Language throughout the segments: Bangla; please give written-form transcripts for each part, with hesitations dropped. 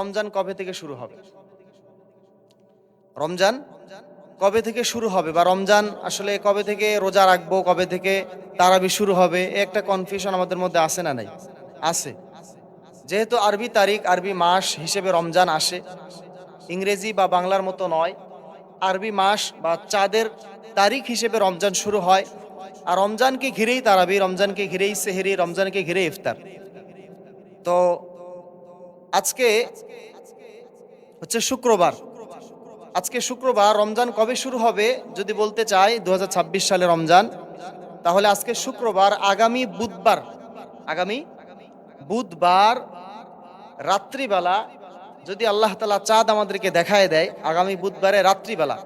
রমজান কবে থেকে শুরু হবে? রমজান কবে থেকে শুরু হবে, বা রমজান আসলে কবে থেকে রোজা রাখবো, কবে থেকে তারাবি শুরু হবে, একটা কনফিউশন আমাদের মধ্যে আছে না নাই? আছে। যেহেতু আরবি তারিখ, আরবি মাস হিসেবে রমজান আসে, ইংরেজি বা বাংলার মতো নয়। আরবি মাস বা চাঁদের তারিখ হিসেবে রমজান শুরু হয়। আর রমজানকে ঘিরেই তারাবি, রমজানকে ঘিরেই সেহরি, রমজানকে ঘিরেই ইফতার। তো আজকে হচ্ছে শুক্রবার। আজকে শুক্রবার। রমজান কবে শুরু হবে যদি বলতে চাই, 2026 সালে রমজান, তাহলে আজকে শুক্রবার, আগামী বুধবার রাত্রিবেলা যদি আল্লাহ তাআলা চাঁদ আমাদেরকে দেখায় দেয়, আগামী বুধবারে রাত্রিবেলা,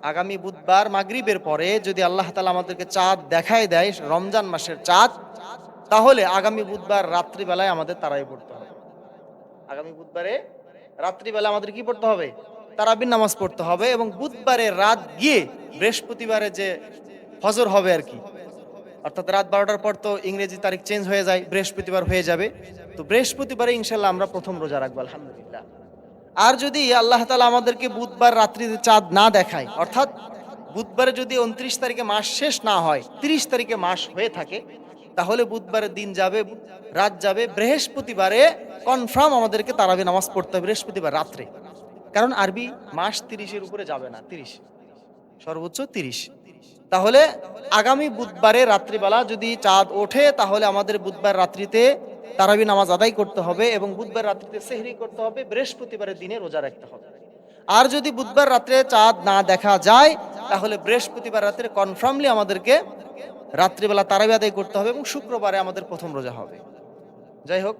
আগামী বুধবার মাগরিবের পরে যদি আল্লাহ তাআলা আমাদেরকে চাঁদ দেখায় দেয়, রমজান মাসের চাঁদ, তাহলে আগামী বুধবার রাত্রিবেলায় আমাদের তারাবি পড়তে হবে। আগামী বুধবারে রাত্রিবেলা আমাদের কি পড়তে হবে? তারাবির নামাজ পড়তে হবে। এবং বুধবারে রাত গিয়ে বৃহস্পতিবারে যে ফজর হবে আর কি, অর্থাৎ রাত 12টার পর তো ইংরেজি তারিখ চেঞ্জ হয়ে যায়, বৃহস্পতিবার হয়ে যাবে। তো বৃহস্পতিবারে ইনশাল্লাহ আমরা প্রথম রোজা রাখবো, আলহামদুলিল্লাহ। আর যদি আল্লাহ তাআলা আমাদেরকে বুধবার রাত্রিতে চাঁদ না দেখায়, অর্থাৎ বুধবারে যদি 29 তারিখে মাস শেষ না হয়, 30 তারিখে মাস হয়ে থাকে, তাহলে বুধবারের দিন যাবে, রাত যাবে, বৃহস্পতিবারে কনফার্ম আমাদেরকে তারাবি নামাজ পড়তে হবে বৃহস্পতিবার রাত্রে। কারণ আরবি মাস 30-এর উপরে যাবে না, 30, সর্বোচ্চ 30। তাহলে আগামী বুধবারে রাত্রিবেলা যদি চাঁদ ওঠে, তাহলে আমাদের বুধবার রাত্রিতে তারাবি নামাজ আদায় করতে হবে এবং বুধবার রাত্রিতে সেহরি করতে হবে, বৃহস্পতিবারের দিনে রোজা রাখতে হবে। আর যদি বুধবার রাত্রে চাঁদ না দেখা যায়, তাহলে বৃহস্পতিবার রাত্রে কনফার্মলি আমাদেরকে রাত্রিবেলা তারাবি আদায় করতে হবে এবং শুক্রবারে আমাদের প্রথম রোজা হবে। যাই হোক,